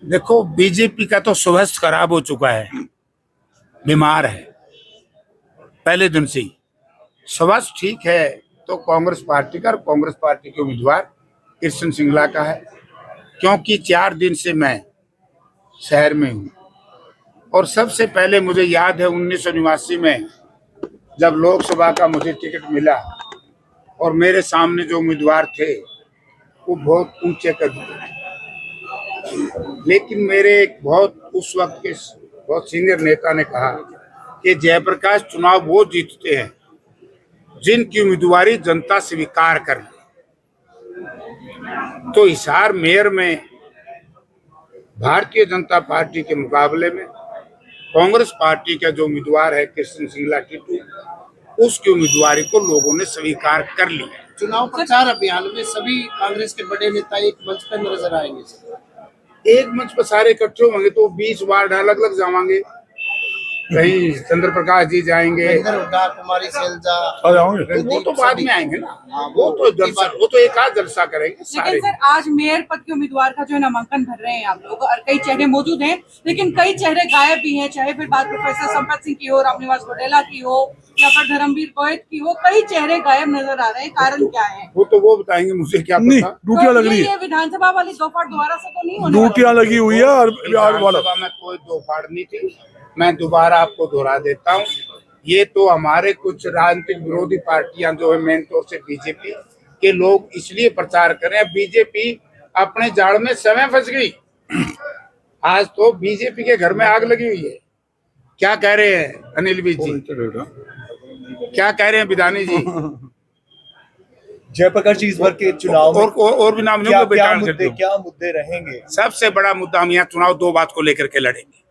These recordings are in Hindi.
देखो, बीजेपी का तो स्वास्थ्य खराब हो चुका है, बीमार है पहले दिन से ही। स्वास्थ्य ठीक है तो कांग्रेस पार्टी का और कांग्रेस पार्टी के उम्मीदवार कृष्ण सिंगला का है, क्योंकि 4 दिन से मैं शहर में हूँ। और सबसे पहले मुझे याद है 1989 में जब लोकसभा का मुझे टिकट मिला और मेरे सामने जो उम्मीदवार थे वो बहुत ऊंचे कद के, लेकिन मेरे एक बहुत उस वक्त के बहुत सीनियर नेता ने कहा कि जयप्रकाश, चुनाव वो जीतते हैं जिनकी उम्मीदवारी जनता स्वीकार कर ले। तो हिसार मेयर में भारतीय जनता पार्टी के मुकाबले में कांग्रेस पार्टी का जो उम्मीदवार है कृष्ण सिंगला टीटू, उसकी उम्मीदवारी को लोगों ने स्वीकार कर लिया। चुनाव प्रचार अभियान में सभी कांग्रेस के बड़े नेता एक मंच पर नजर आएंगे। एक मंच पर सारे इकट्ठे होंगे तो 20 वार्ड अलग अलग जाएंगे, कहीं चंद्र प्रकाश जी जाएंगे, कुमारी सैलजा, वो तो बाद में आएंगे ना, वो तो एक आध जलसा करेंगे सारे। लेकिन सर, आज मेयर पद के उम्मीदवार का जो नामांकन भर रहे हैं आप लोग, और कई चेहरे मौजूद हैं, लेकिन कई चेहरे गायब भी हैं, चाहे फिर बात प्रोफेसर संपत सिंह की हो, रामनिवास घोडेला की हो, या फिर धर्मवीर गोयत की हो, कई चेहरे गायब नजर आ रहे हैं। कारण क्या है? वो बताएंगे, मुझे क्या पता। ड्यूटियां लग रही है, ये विधानसभा वाली दो फाड़ दोबारा से तो नहीं होने ड्यूटियां लगी हुई है। और विधानसभा में कोई दो फाड़ नहीं थी। मैं दोबारा आपको दोहरा देता हूँ, ये तो हमारे कुछ राजनीतिक विरोधी पार्टियां जो है, मेन तौर से बीजेपी के लोग इसलिए प्रचार करें। बीजेपी अपने जाड़ में समय फंस गई। आज तो बीजेपी के घर में आग लगी हुई है। क्या कह रहे हैं अनिल जी, क्या कह रहे हैं विधानी जी? जयप्रकाश जी, इस बार के चुनाव और भी नाम क्या मुद्दे रहेंगे? सबसे बड़ा मुद्दा, हम यहाँ चुनाव दो बात को लेकर के लड़ेंगे।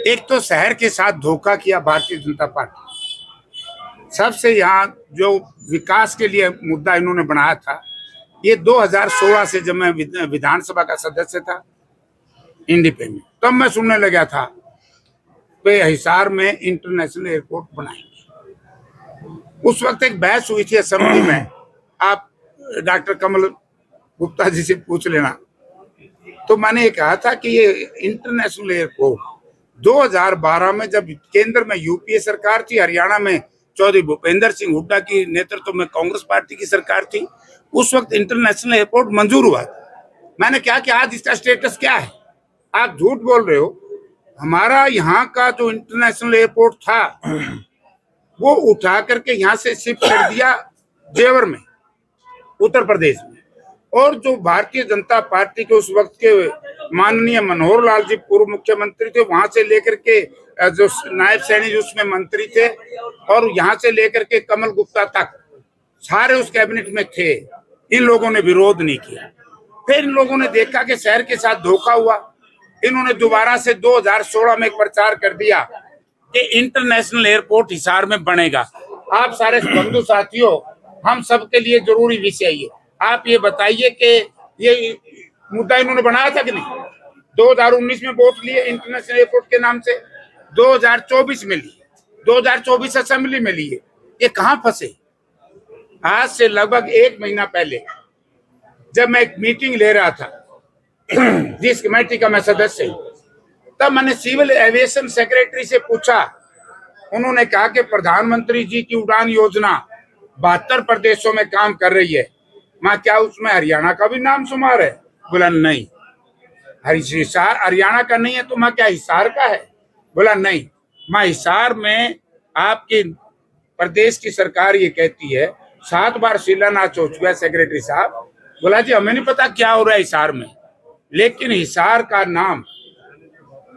एक तो शहर के साथ धोखा किया भारतीय जनता पार्टी। सबसे यहाँ जो विकास के लिए मुद्दा इन्होंने बनाया था, ये 2016 से जब मैं विधानसभा का सदस्य था इंडिपेंडेंट, तब मैं सुनने लगा था कि हिसार में इंटरनेशनल एयरपोर्ट बनाएंगे। उस वक्त एक बहस हुई थी असेंबली में, आप डॉक्टर कमल गुप्ता जी से पूछ लेना। तो मैंने ये कहा था कि ये इंटरनेशनल एयरपोर्ट 2012 में जब केंद्र में यूपीए सरकार थी, हरियाणा में चौधरी भूपेंद्र सिंह हुड्डा की नेतृत्व में कांग्रेस पार्टी की सरकार थी, उस वक्त इंटरनेशनल एयरपोर्ट मंजूर हुआ था। मैंने कहा कि आज इसका स्टेटस क्या है? आप झूठ बोल रहे हो। हमारा यहाँ का जो इंटरनेशनल एयरपोर्ट था वो उठा करके यहाँ से शिफ्ट कर दिया जेवर में, उत्तर प्रदेश में। और जो भारतीय जनता पार्टी के उस वक्त के माननीय मनोहर लाल जी पूर्व मुख्यमंत्री थे, वहां से लेकर के जो नायब सैनी जी उसमें मंत्री थे, और यहाँ से लेकर के कमल गुप्ता तक सारे उस कैबिनेट में थे। इन लोगों ने विरोध नहीं किया। फिर इन लोगों ने देखा कि शहर के साथ धोखा हुआ। इन्होंने दोबारा से 2016 में एक प्रचार कर दिया कि इंटरनेशनल एयरपोर्ट हिसार में बनेगा। आप सारे बंधु साथियों, हम सबके लिए जरूरी विषय है। आप ये बताइए कि ये मुद्दा इन्होंने बनाया था कि नहीं? 2019 में वोट लिए इंटरनेशनल एयरपोर्ट के नाम से, 2024 में लिए, 2024 असेंबली में लिए। ये कहाँ फंसे? आज से लगभग 1 महीना पहले जब मैं एक मीटिंग ले रहा था जिस कमेटी का मैं सदस्य हूं, तब मैंने सिविल एविएशन सेक्रेटरी से पूछा। उन्होंने कहा कि प्रधानमंत्री जी की उड़ान योजना 72 प्रदेशों में काम कर रही है। मैं क्या उसमें हरियाणा का भी नाम शुमार है? बोला नहीं। हिसार हरियाणा का नहीं है तो मैं क्या हिसार का है? बोला नहीं, मैं हिसार में आपकी प्रदेश की सरकार ये कहती है 7 बार शिलान्यास हो चुका है सेक्रेटरी साहब। बोला जी हमें नहीं पता क्या हो रहा है हिसार में, लेकिन हिसार का नाम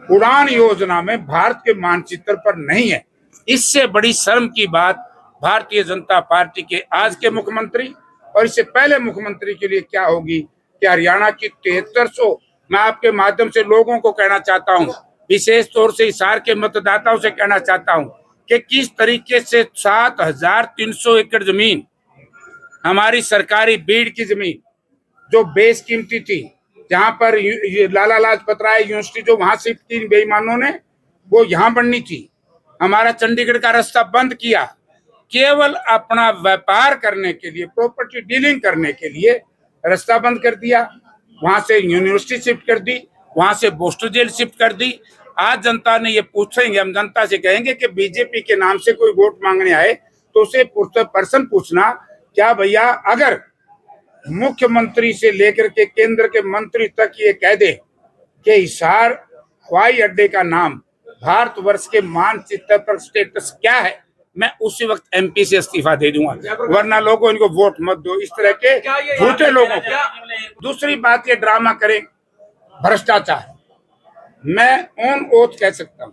उड़ान योजना में भारत के मानचित्र पर नहीं है। इससे बड़ी शर्म की बात भारतीय जनता पार्टी के आज के मुख्यमंत्री और इससे पहले मुख्यमंत्री के लिए क्या होगी कि हरियाणा की 7300, मैं आपके माध्यम से लोगों को कहना चाहता हूं, विशेष तौर से हिसार के मतदाताओं से कहना चाहता हूं कि किस तरीके से 7300 एकड़ जमीन, हमारी सरकारी बीड़ की जमीन जो बेशकीमती थी, जहां पर लाला लाजपत राय यूनिवर्सिटी जो वहां शिफ्ट की बेईमानों ने, वो यहाँ बननी थी। हमारा चंडीगढ़ का रास्ता बंद किया, केवल अपना व्यापार करने के लिए, प्रॉपर्टी डीलिंग करने के लिए रास्ता बंद कर दिया। वहां से यूनिवर्सिटी शिफ्ट कर दी वहां से बोस्टर जेल शिफ्ट कर दी। आज जनता ने ये पूछेंगे, हम जनता से कहेंगे कि बीजेपी के नाम से कोई वोट मांगने आए तो उसे पर्सन पूछना, क्या भैया अगर मुख्यमंत्री से लेकर के केंद्र के मंत्री तक ये कह दे कि हिसार हवाई अड्डे का नाम भारतवर्ष के मानचित्र पर स्टेटस क्या है, मैं उसी वक्त एमपी से इस्तीफा दे दूंगा, वरना लोगों इनको वोट मत दो। इस तरह के झूठे लोगों को। दूसरी बात, ये ड्रामा करें भ्रष्टाचार। मैं ऑन ओथ कह सकता हूं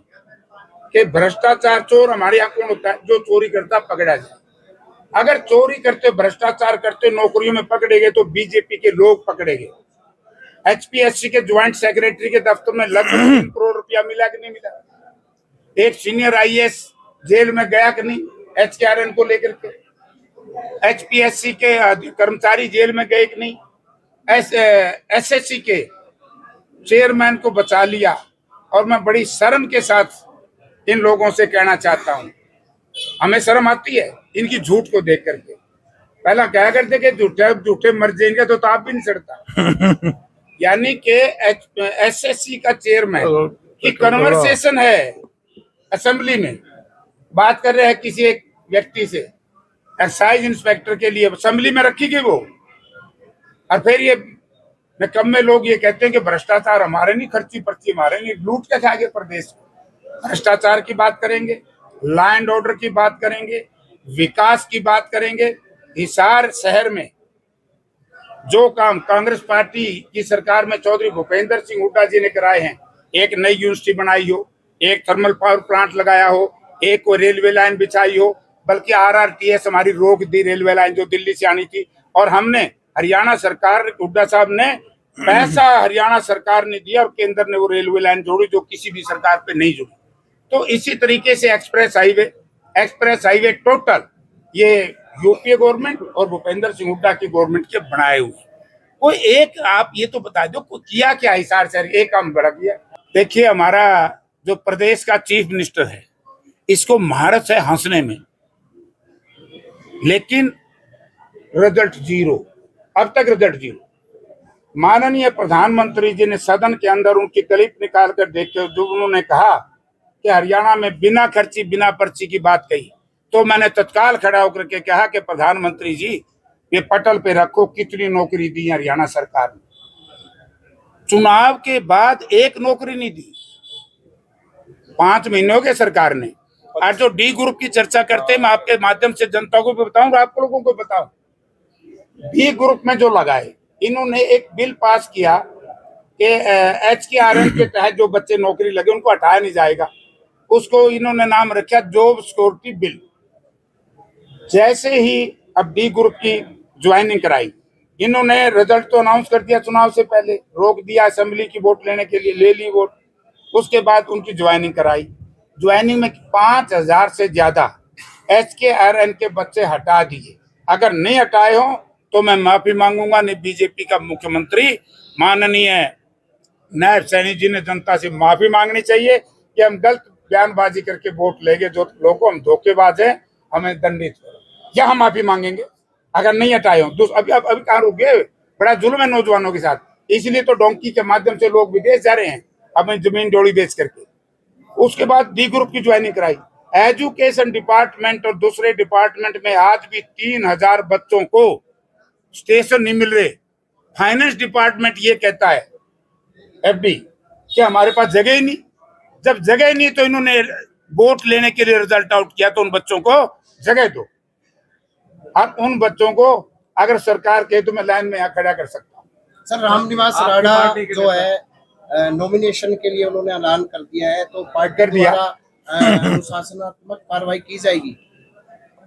कि भ्रष्टाचार चोर हमारे यहाँ कौन होता है? जो चोरी करता पकड़ा जाए। अगर चोरी करते, भ्रष्टाचार करते नौकरियों में पकड़े गए तो बीजेपी के लोग पकड़े गए। एचपीएससी के ज्वाइंट सेक्रेटरी के दफ्तर में लगभग 3 करोड़ रुपया मिला कि नहीं मिला? एक सीनियर आईएएस जेल में गया कि नहीं एचकेआरएन को लेकर के? एचपीएससी के कर्मचारी जेल में गए कि नहीं? एसएससी के चेयरमैन को बचा लिया। और मैं बड़ी शर्म के साथ इन लोगों से कहना चाहता हूं, हमें शर्म आती है इनकी झूठ को देख करके। पहला क्या करते कि झूठे मर जाएंगे तो आप भी नहीं सड़ता। यानी कि एसएससी का चेयरमैन की कन्वर्सेशन है असेंबली में, बात कर रहे हैं किसी एक व्यक्ति से, एक्साइज इंस्पेक्टर के लिए असेंबली में रखी गई वो। और फिर ये निकम्मे लोग ये कहते हैं कि भ्रष्टाचार हमारे नहीं, खर्ची पर्ची हमारे नहीं, लूट के खाएंगे प्रदेश को। भ्रष्टाचार की बात करेंगे, लॉ एंड ऑर्डर की बात करेंगे, विकास की बात करेंगे। हिसार शहर में जो काम कांग्रेस पार्टी की सरकार में चौधरी भूपेंद्र सिंह हुड्डा जी ने कराए हैं, एक नई यूनिवर्सिटी बनाई हो, एक थर्मल पावर प्लांट लगाया हो, एक को रेलवे लाइन बिछाई हो, बल्कि आरआरटीएस हमारी रोक दी रेलवे लाइन जो दिल्ली से आनी थी। और हमने हरियाणा सरकार, हुड्डा साहब ने पैसा हरियाणा सरकार ने दिया और केंद्र ने वो रेलवे लाइन जोड़ी जो किसी भी सरकार पे नहीं जुड़ी। तो इसी तरीके से एक्सप्रेस हाईवे टोटल ये यूपीए गवर्नमेंट और भूपेंद्र सिंह हुड्डा की गवर्नमेंट के बनाए हुए। कोई एक आप ये तो बता दो किया क्या हिसार शहर? एक काम बड़ा किया। देखिए, हमारा जो प्रदेश का चीफ मिनिस्टर है, इसको महारत है हंसने में, लेकिन रिजल्ट जीरो, अब तक रिजल्ट जीरो। माननीय प्रधानमंत्री जी ने सदन के अंदर उनकी क्लिप निकाल कर देखे, जो उन्होंने कहा कि हरियाणा में बिना खर्ची बिना पर्ची की बात कही, तो मैंने तत्काल खड़ा होकर के कहा कि प्रधानमंत्री जी ये पटल पे रखो, कितनी नौकरी दी हरियाणा सरकार ने। चुनाव के बाद एक नौकरी नहीं दी, 5 महीने हो गए सरकार ने। आज जो डी ग्रुप की चर्चा करते हैं, मैं आपके माध्यम से जनता को भी बताऊं और आप लोगों को बताऊं, डी ग्रुप में जो लगाए, इन्होंने एक बिल पास किया कि एचकेआरएन के तहत जो बच्चे नौकरी लगे उनको हटाया नहीं जाएगा। उसको इन्होंने नाम रखा जॉब सिक्योरिटी बिल। जैसे ही अब डी ग्रुप की ज्वाइनिंग कराई, इन्होंने रिजल्ट तो अनाउंस कर दिया, चुनाव से पहले रोक दिया असेंबली की वोट लेने के लिए, ले ली वोट। उसके बाद उनकी ज्वाइनिंग कराई। ज्वाइनिंग में 5000 से ज्यादा एचकेआरएन के बच्चे हटा दिए। अगर नहीं हटाए हो तो मैं माफी मांगूंगा। नहीं, बीजेपी का मुख्यमंत्री माननीय नायब सैनी जी ने जनता से माफी मांगनी चाहिए कि हम गलत बयानबाजी करके वोट लेंगे, जो लोगों हम धोखेबाज हैं, हमें दंडित करो, या हम माफी मांगेंगे अगर नहीं हटाए हो। अभी कहाँ रुक गए? बड़ा जुल्म है नौजवानों के साथ, इसलिए तो डोंकी के माध्यम से लोग विदेश जा रहे हैं अपनी जमीन डोली बेच करके। उसके बाद डी ग्रुप की ज्वाइनिंग कराई। एजुकेशन डिपार्टमेंट और दूसरे डिपार्टमेंट में आज भी 3000 बच्चों को स्टेशन नहीं मिल रहे। फाइनेंस डिपार्टमेंट ये कहता है एफडी कि हमारे पास जगह ही नहीं। जब जगह ही नहीं तो इन्होंने वोट लेने के लिए रिजल्ट आउट किया, तो उन बच्चों को जगह दो। और उन बच्चों को अगर सरकार कहे तो मैं लाइन में यहाँ खड़ा कर सकता हूँ। सर, रामनिवास राणा जो है नॉमिनेशन के लिए उन्होंने ऐलान कर दिया है, तो पार्टी द्वारा अनुशासनात्मक कार्रवाई की जाएगी?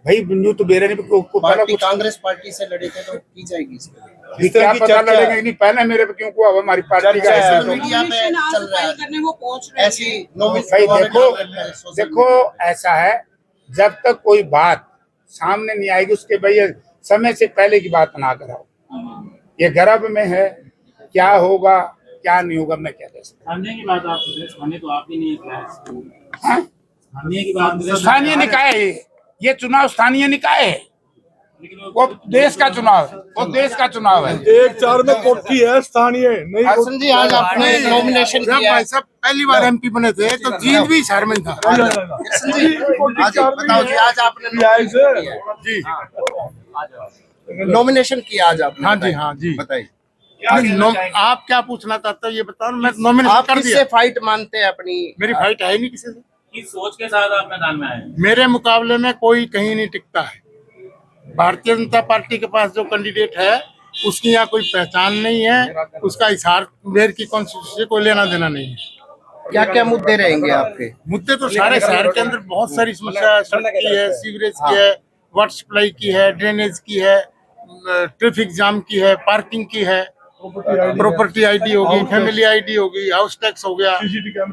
भाई बिंदु तो बेरे पार्टी कांग्रेस पार्टी से लड़े थे तो की जाएगी इसमें। क्या पता लड़ेंगे नहीं, पहले मेरे पे क्यों हुआ? हमारी पार्टी का मीडिया पे चल रहा है ऐसी। भाई देखो ऐसा है, जब तक कोई बात सामने नहीं आएगी उसके भाई समय से पहले की बात ना कराओ। ये गर्भ में है, क्या होगा क्या नहीं होगा मैं क्या कह सकता। स्थानीय निकाय है, ये चुनाव स्थानीय निकाय है। वो देश का चुनाव है, वो देश का चुनाव है। 1-4 में कोठी है स्थानीय नहीं। हसन जी आज आपने नॉमिनेशन जब किया है। भाई साहब पहली बार एमपी बने थे तो जीत भी शहर में था। हसन जी आज बताओ जी, आज आपने नॉमिनेशन किया आज आपने। हाँ जी, हाँ जी। बताइए आप क्या पूछना चाहते हो ये बताओ। मैं नॉमिनेशन आप कर किससे दिया। फाइट मानते हैं अपनी? मेरी फाइट है ही नहीं किसी से। किस सोच के साथ आप मैदान में आए हैं? मेरे मुकाबले में कोई कहीं नहीं टिकता है। भारतीय जनता पार्टी के पास जो कैंडिडेट है उसकी यहाँ कोई पहचान नहीं है, उसका हिसार मेयर की कॉन्स्टिट्यूंसी से कोई लेना देना नहीं है। क्या क्या मुद्दे रहेंगे आपके? मुद्दे तो सारे शहर के अंदर बहुत सारी समस्या है। सड़क की है, सीवरेज की है, वाटर सप्लाई की है, ड्रेनेज की है, ट्रैफिक जाम की है, पार्किंग की है, प्रॉपर्टी आईडी होगी, फैमिली आईडी होगी, हाउस टैक्स हो गया।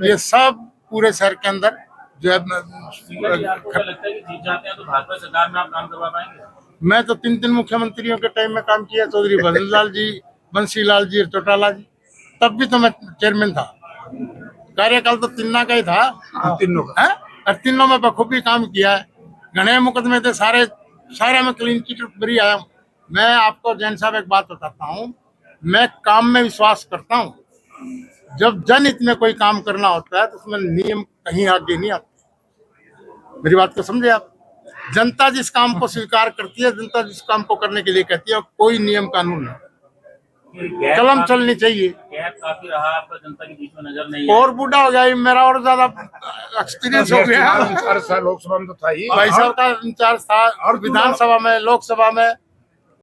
ये सब पूरे शहर के अंदर जो है आपको क्या लगता है कि जीत जाते हैं तो भाजपा सरकार में आप काम करवा पाएंगे? मैं तो 3 मुख्यमंत्रियों के टाइम में काम किया, चौधरी भजनलाल जी, बंसीलाल जी और चौटाला जी। तब भी तो मैं चेयरमैन था। कार्यकाल तो तीनों का ही था, तीनों का। है? और तीनों में बखूबी काम किया है। घने मुकदमे थे, सारे में क्लीन चिट भरी आया हूँ। मैं आपको जैन साहब एक बात बताता हूँ, मैं काम में विश्वास करता हूँ। जब जनहित में कोई काम करना होता है तो उसमें नियम कहीं आगे नहीं आते। मेरी बात को समझे आप। जनता जिस काम को स्वीकार करती है, जनता जिस काम को करने के लिए कहती है, कोई नियम कानून नहीं, कलम चलनी चाहिए। गैप काफी रहा आपका जनता के बीच में, नजर नहीं है। और बूढ़ा हो गया, मेरा और ज्यादा एक्सपीरियंस हो गया। लोकसभा में तो था ही। भाई साहब का इंचार्ज था और विधानसभा में, लोकसभा में